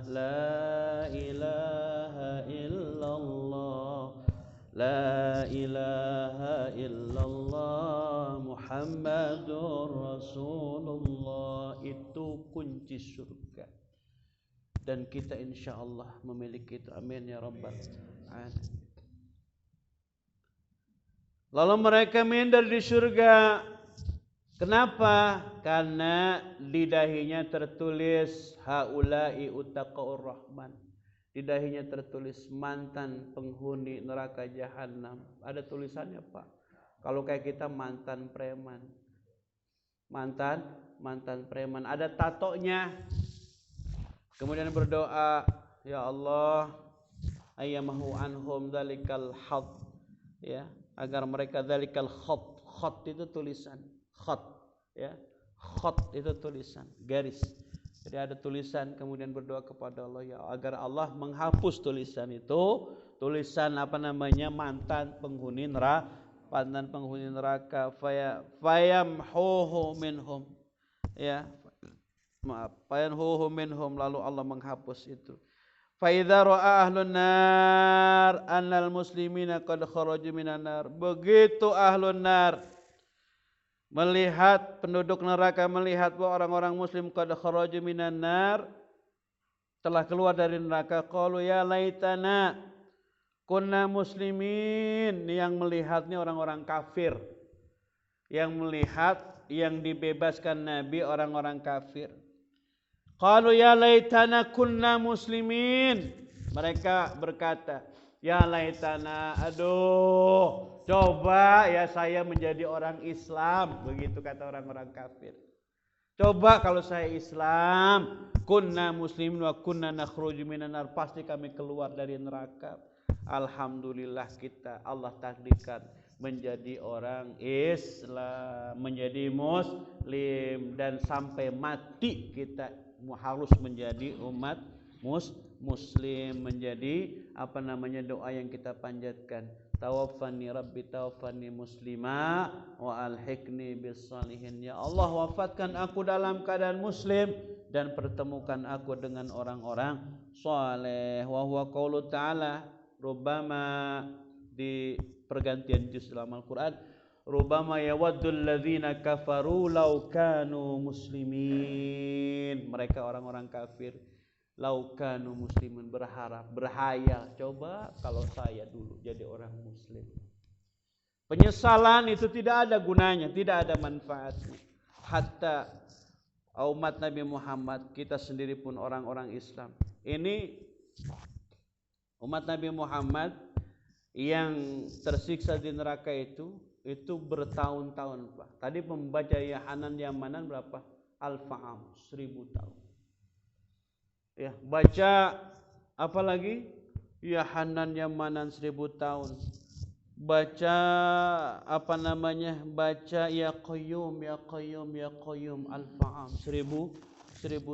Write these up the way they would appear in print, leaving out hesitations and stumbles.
La ilaha illallah, la ilaha illallah, Muhammadur Rasulullah. Itu kunci surga. Dan kita insya Allah memiliki itu. Amin ya rabbal alamin. Lalu mereka minder di surga. Kenapa? Karena di dahinya tertulis haula'i utaqaur rahman. Di dahinya tertulis mantan penghuni neraka jahanam. Ada tulisannya, Pak. Kalau kayak kita mantan preman. Mantan preman. Ada tatonya. Kemudian berdoa, ya Allah, ayyamahu anhum dzalikal khat, ya, agar mereka dzalikal khat itu tulisan, khat, ya, khat itu tulisan, garis. Jadi ada tulisan, kemudian berdoa kepada Allah, ya, agar Allah menghapus tulisan itu, tulisan mantan penghuni neraka, fayamhuhu minhum, ya. Maaf, fayanhuhu minhum, lalu Allah menghapus itu. Fa idza ra'a ahlun nar annal muslimina qad kharaju minan nar. Begitu ahlun nar melihat, penduduk neraka melihat bahwa orang-orang muslim qad kharaju minan nar, telah keluar dari neraka, qalu ya laitana kunna muslimin. Yang melihatnya orang-orang kafir. Yang melihat, yang dibebaskan Nabi orang-orang kafir. Qalu ya laitana kunna muslimin. Mereka berkata, ya laitana, aduh, coba ya saya menjadi orang Islam. Begitu kata orang-orang kafir. Coba kalau saya Islam, kunna muslimin wa kunna nakhruju minan nar, pasti kami keluar dari neraka. Alhamdulillah kita Allah takdirkan menjadi orang Islam, menjadi muslim, dan sampai mati kita harus menjadi umat muslim, menjadi doa yang kita panjatkan, tawaffani rabbi tawaffani muslima wa alhiqni bis salihin. Ya Allah, wafatkan aku dalam keadaan muslim dan pertemukan aku dengan orang-orang saleh. Wa huwa qaulu ta'ala, rubbama, di pergantian juz dalam Al-Quran, rubama yawaddul ladzina kafaru law kanu muslimin. Mereka orang-orang kafir, law kanu muslimin, berharap, berhayal, coba kalau saya dulu jadi orang muslim. Penyesalan itu tidak ada gunanya, tidak ada manfaatnya. Hatta umat Nabi Muhammad, kita sendiri pun orang-orang Islam, ini umat Nabi Muhammad yang tersiksa di neraka itu bertahun-tahun, Pak. Tadi membaca Yahanan Yamanan berapa? Al-Fa'am, 1000 tahun. Ya, baca apa lagi? Yahanan Yamanan 1000 tahun. Baca baca ya Qayyum ya Qayyum ya Qayyum, Al-Fa'am 1000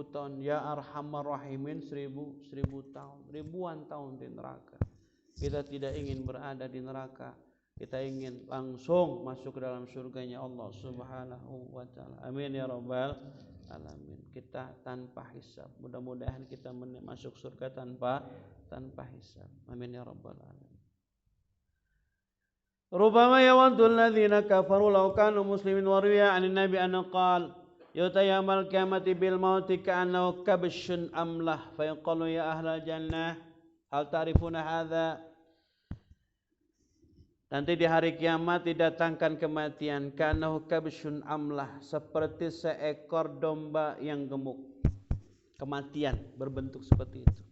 tahun. Ya Arhamar Rahimin 1000 tahun. Ribuan tahun di neraka. Kita tidak ingin berada di neraka. Kita ingin langsung masuk ke dalam surganya Allah Subhanahu wa ta'ala. Amin ya rabbal alamin. Kita tanpa hisab. Mudah-mudahan kita masuk surga tanpa hisab. Amin ya rabbal alamin. Rubama yawaddul ladzina kafaru law kanu muslimin, wa riya 'anil nabi anna qala yu'ta yawmal qiyamati bil mauti ka'annahu kabshun amlah fa yaqulu ya ahlal jannah hal ta'rifuna hadza. Nanti di hari kiamat didatangkan kematian, ka'annahu kabshun amlah, seperti seekor domba yang gemuk. Kematian berbentuk seperti itu.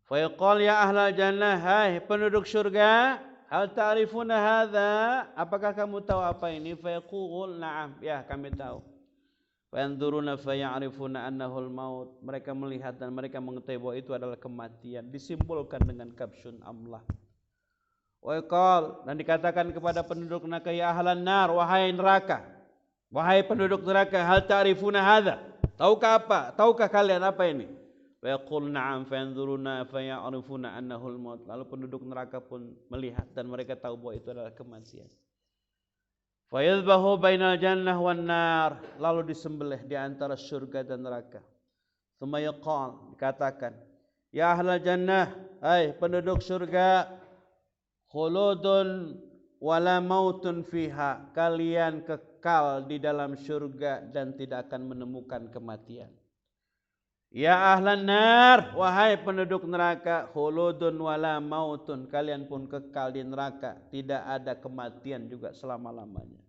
Fa yaqul ya ahlal jannah, hai penduduk surga, hal ta'rifuna hadza, apakah kamu tahu apa ini? Fa yaqul na'am, ya kami tahu. Fa yanzuruna fa ya'rifuna annahu al-maut, mereka melihat dan mereka mengetahui bahwa itu adalah kematian, disimbolkan dengan kabshun amlah. Wa yaqul, dan dikatakan kepada penduduk neraka, ya ahlan nar, wahai neraka, wahai penduduk neraka, hal ta'rifuna hadza, tahukah kalian apa ini? Wa yaqul na'am fa yanzuruna fa ya'rifuna annahu al-maut, lalu penduduk neraka pun melihat dan mereka tahu bahwa itu adalah kematian. Fa yadhbahu bainal jannah wan nar, lalu disembelih di antara surga dan neraka. Tsumma yuqal, dikatakan, ya ahlal jannah, hai penduduk surga, khuludun wala mautun fiha, kalian kekal di dalam surga dan tidak akan menemukan kematian. Ya ahlan nar, wahai penduduk neraka, khuludun wala mautun, kalian pun kekal di neraka, tidak ada kematian juga selama-lamanya.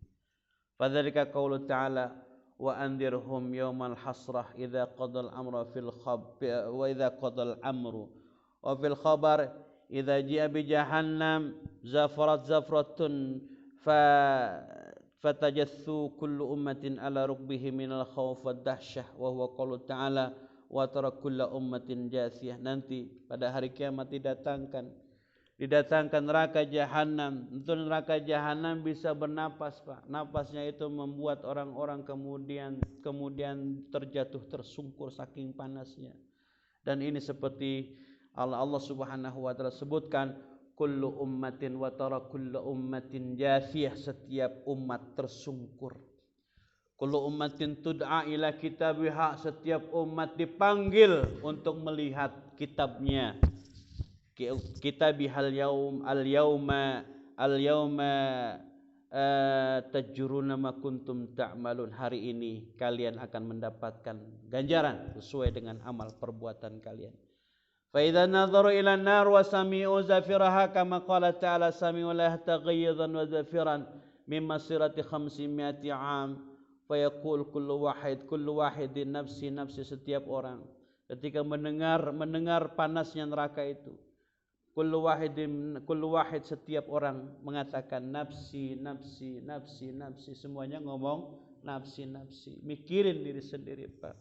Fadzalika qaulu ta'ala wa andirhum yaumal hasrah idza qadal amra fil khab wa idza qadal amru wa fil khabar idza ji'a bi jahannam zafarat zafratun fatajassu kullu ummatin ala rukbihi minal khawf wad dahsyah wa huwa qaulu ta'ala wa tara kulla ummatin jasiyah. Nanti pada hari kiamat didatangkan neraka jahanam. Untuk neraka jahanam bisa bernapas, Pak. Napasnya itu membuat orang-orang kemudian terjatuh tersungkur saking panasnya. Dan ini seperti Allah Subhanahu wa taala sebutkan, kullu ummatin wa tara kulla ummatin jasiyah, setiap umat tersungkur. Kullu ummatin tud'a ila kitabiha, setiap umat dipanggil untuk melihat kitabnya. Kitabihal yaum al-yauma tajuruna ma kuntum ta'malun. Hari ini kalian akan mendapatkan ganjaran sesuai dengan amal perbuatan kalian. Fa idza nadharu ila an-nar wa sami'u zafiraha kama qala ta'ala sami'u laha taghayyuzan wa zafiran min masirati 500 'am. Fayaqul kullu wahidin nafsi, setiap orang ketika mendengar panasnya neraka itu, kullu wahid, setiap orang mengatakan nafsi, semuanya ngomong nafsi, mikirin diri sendiri, Pak.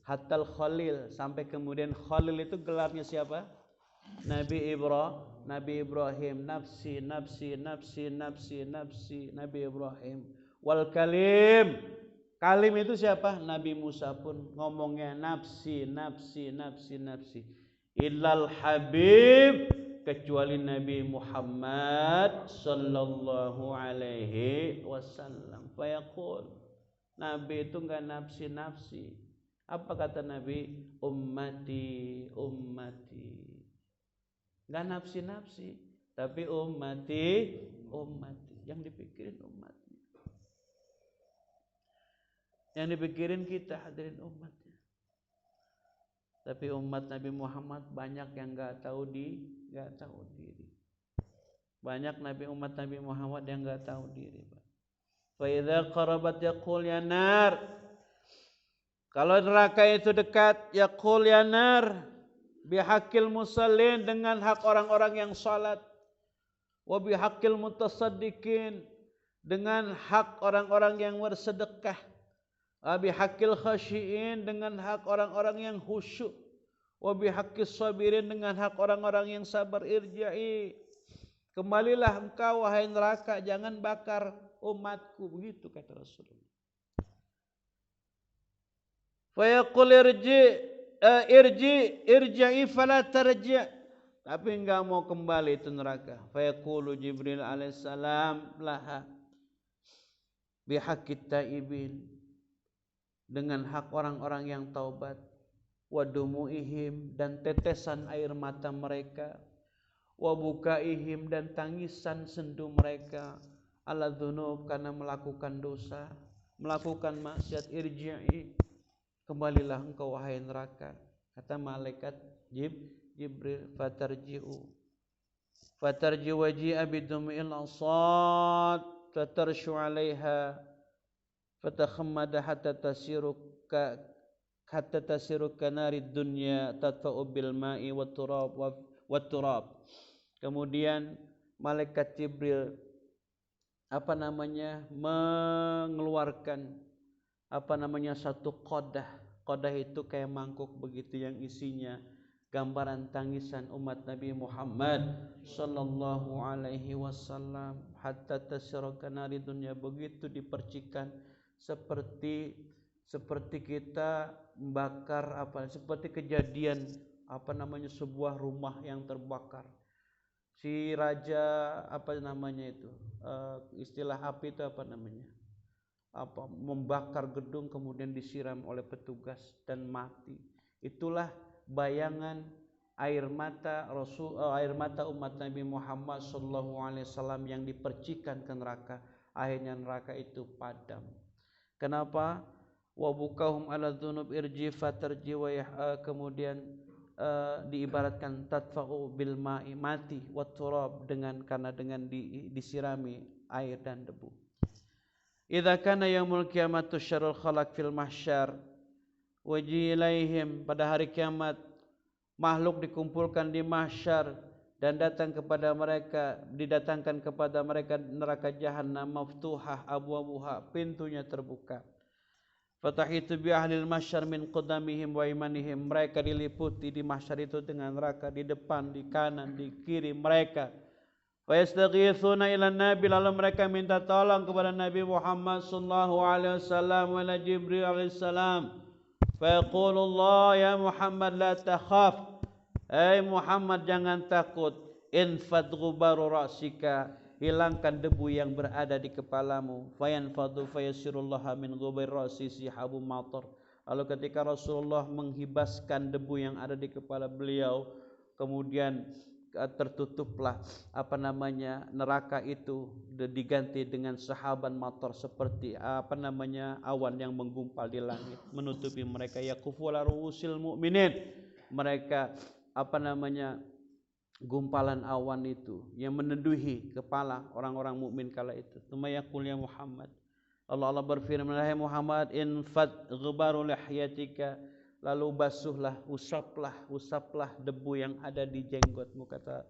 Hatal Khalil, sampai kemudian Khalil itu gelarnya siapa? Nabi Ibrahim, nafsi, Nabi Ibrahim. Wal Kalim itu siapa? Nabi Musa pun ngomongnya nafsi. Illal Habib, kecuali Nabi Muhammad sallallahu alaihi wasallam. Fayaqul, Nabi itu enggak nafsi. Apa kata Nabi? Ummati. Enggak nafsi, tapi ummati. Yang dipikirin umat. Yang dipikirin kita, hadirin umatnya. Tapi umat Nabi Muhammad banyak yang enggak tahu diri. Banyak umat Nabi Muhammad yang enggak tahu diri, Pak. Fa idza qarabat yaqul ya nar. Kalau neraka itu dekat, yaqul ya nar bihaqqil musallin, dengan hak orang-orang yang salat. Wa bihaqqil mutasaddiqin, dengan hak orang-orang yang bersedekah. Bihaqqil khasyiin, dengan hak orang-orang yang khusyuk. Wa bihaqqis sabirin, dengan hak orang-orang yang sabar. Irja'i, kembalilah engkau wahai neraka, jangan bakar umatku, begitu kata Rasulullah. Fa yaqul irji'i fala tarji', tapi enggak mau kembali itu neraka. Fa yaqulu Jibril alaihissalam laha bihaqqit taibin, dengan hak orang-orang yang taubat, wa dumuihim, dan tetesan air mata mereka, wa bukaihim, dan tangisan sendu mereka, ala dzunub, karena melakukan dosa, melakukan maksiat. Irji'i, kembalilah engkau wahai neraka, kata malaikat Jibril. Fatarji waji'a bidumil asad fatarshu 'alaiha fatakhammada hatta tasiru kanari dunya tatfa'u bil ma'i wat turab. Kemudian malaikat Jibril mengeluarkan satu qadah. Qadah itu kayak mangkuk begitu, yang isinya gambaran tangisan umat Nabi Muhammad sallallahu alaihi wasallam. Hatta tasiru kanari dunya, begitu dipercikan seperti kita membakar seperti kejadian sebuah rumah yang terbakar. Si raja istilah api itu membakar gedung, kemudian disiram oleh petugas dan mati. Itulah bayangan air mata umat Nabi Muhammad sallallahu alaihi wasallam yang dipercikan ke neraka, akhirnya neraka itu padam. Kenapa? Wa bukahum ala dzunub irji fatarji wa kemudian diibaratkan tadfa'u bil ma'i, mati, wa turab, karena disirami air dan debu. Idza kana yaumul qiyamatu syarrul khalaq fil mahsyar waji ilaihim, pada hari kiamat makhluk dikumpulkan di mahsyar dan didatangkan kepada mereka neraka jahanam maftuhah abwabuha, pintunya terbuka. Fatahitu bi ahlil mahsyar min qudamihim wa imanihim, mereka diliputi di mahsyar itu dengan neraka, di depan, di kanan, di kiri mereka. Wa yastaghithuna ila nabi, lalu mereka minta tolong kepada Nabi Muhammad sallallahu alaihi wasallam wa Jibril alaihi salam. Fa yaqulullah ya Muhammad la takhaf, hai Muhammad jangan takut, infad ghubaru ra'sika, hilangkan debu yang berada di kepalamu. Fayanfadu fayasirullah min ghubair ra'si sihabu matar, lalu ketika Rasulullah menghibaskan debu yang ada di kepala beliau, kemudian tertutuplah neraka itu, diganti dengan sahaban matar, seperti awan yang menggumpal di langit menutupi mereka. Yaqufu ala ruusil mu'minin, mereka gumpalan awan itu yang meneduhi kepala orang-orang mukmin kala itu. Tsumma yaqul ya Muhammad, Allah berfirman, hai Muhammad, infad ghubaru lihyatika, lalu basuhlah, usaplah debu yang ada di jenggotmu, kata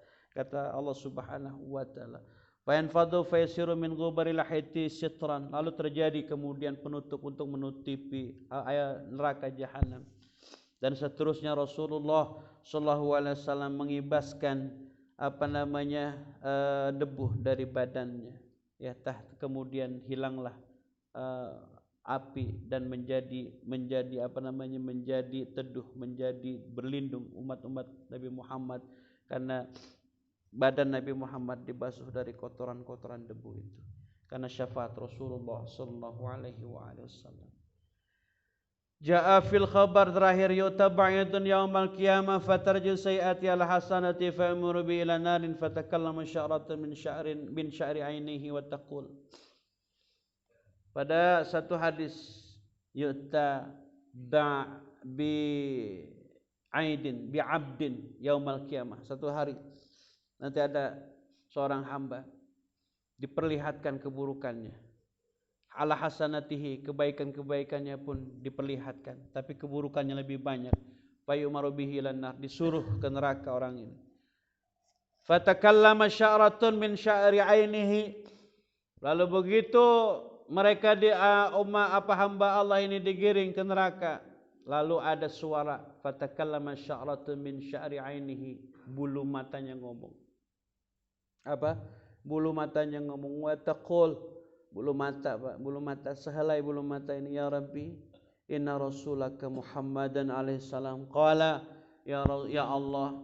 Allah Subhanahu wa taala. Fa yanfadu fa yasiru min ghubari lahiti sitran, lalu terjadi kemudian penutup untuk menutupi neraka jahanam. Dan seterusnya Rasulullah sallallahu alaihi wasallam mengibaskan debu dari badannya, ya, kemudian hilanglah api dan menjadi teduh, menjadi berlindung umat-umat Nabi Muhammad, karena badan Nabi Muhammad dibasuh dari kotoran-kotoran debu itu, karena syafaat Rasulullah sallallahu alaihi wasallam. Ja'a fil khabar, terakhir, yutaba'idun yaumal qiyamah fatarju sayyati al hasanati fa'muru bi ila narin fatakallamu sya'ratan min sya'ri ainihi wa taqul. Pada satu hadis, yu'ta bi aidin bi abdin yaumal qiyamah, satu hari nanti ada seorang hamba diperlihatkan keburukannya, ala hasanatihi, kebaikan-kebaikannya pun diperlihatkan, tapi keburukannya lebih banyak. Fayumaru bihi lannar, disuruh ke neraka orang ini. Fatakallama sya'ratun min sya'ri ainihi, lalu begitu mereka hamba Allah ini digiring ke neraka, lalu ada suara, fatakallama sya'ratun min sya'ri ainihi, bulu matanya ngomong. Apa? Bulu matanya ngomong, wa taqul, bulu mata, sehelai bulu mata ini, ya Rabbi, inna rasulaka Muhammadan alaihi salam qala, ya Allah,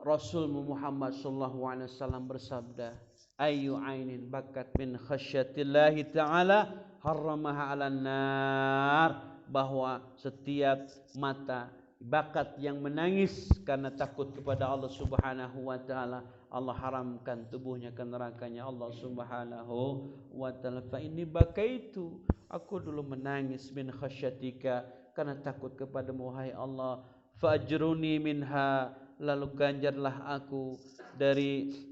Rasulmu Muhammad sallallahu alaihi wasallam bersabda, ayu ainin bakat min khasyatillahi ta'ala harramaha 'alan nar, bahwa setiap mata bakat yang menangis karena takut kepada Allah Subhanahu wa taala, Allah haramkan tubuhnya ke nerakanya Allah Subhanahu wa taala. Fa inni bakaitu, aku dulu menangis, min khasyatika, karena takut kepadamu wahai Allah. Fa'ajruni minha, lalu ganjarlah aku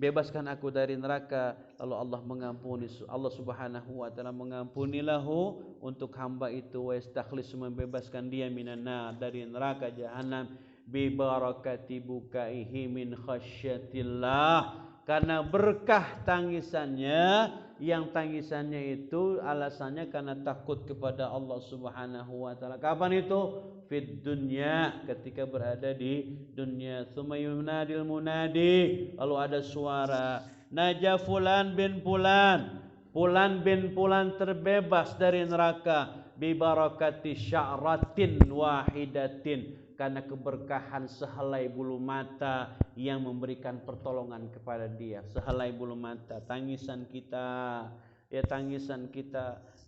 bebaskan aku dari neraka. Lalu Allah mengampuni, Allah Subhanahu wa taala mengampuni lahu untuk hamba itu, wa yastakhlis, membebaskan dia minan nar, dari neraka jahanam, bi barakati bukaihi min khasyatillah, karena berkah tangisannya, yang tangisannya itu alasannya karena takut kepada Allah Subhanahu wa taala. Kapan itu? Fid dunya, ketika berada di dunia. Tsumma yunadil munadi, lalu ada suara, naja fulan bin fulan, fulan bin fulan terbebas dari neraka, bi barakati sya'ratin wahidatin, karena keberkahan sehelai bulu mata yang memberikan pertolongan kepada dia. Sehelai bulu mata, tangisan kita,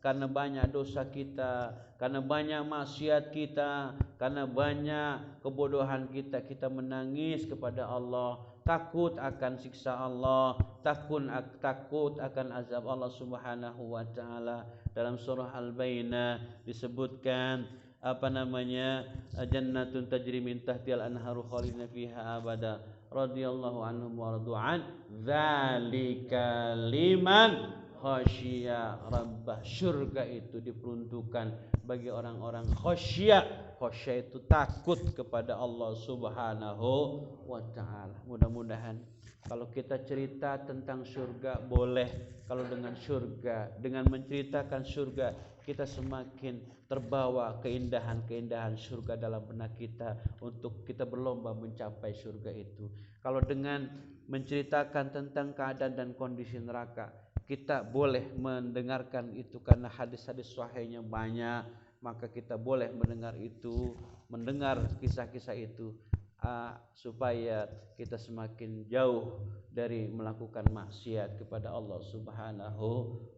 karena banyak dosa kita, karena banyak maksiat kita, karena banyak kebodohan kita, kita menangis kepada Allah, takut akan siksa Allah, takut akan azab Allah Subhanahu wa taala. Dalam surah Al-Bayyinah disebutkan jannatun tajri min tahtihal anharu khalidina fiha abada radhiyallahu anhum wa radu'an dzalika liman khasyiya rabbah. Surga itu diperuntukkan bagi orang-orang khasyia. Khasyia itu takut kepada Allah Subhanahu wa taala. Mudah-mudahan kalau kita cerita tentang surga boleh, kalau dengan surga, dengan menceritakan surga, kita semakin terbawa keindahan-keindahan surga dalam benak kita untuk kita berlomba mencapai surga itu. Kalau dengan menceritakan tentang keadaan dan kondisi neraka, kita boleh mendengarkan itu karena hadis-hadis sahihnya banyak, maka kita boleh mendengar itu, mendengar kisah-kisah itu supaya kita semakin jauh dari melakukan maksiat kepada Allah Subhanahu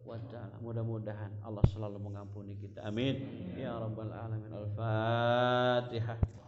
wa taala. Mudah-mudahan Allah selalu mengampuni kita. Amin ya rabbal alamin. Al-Fatihah.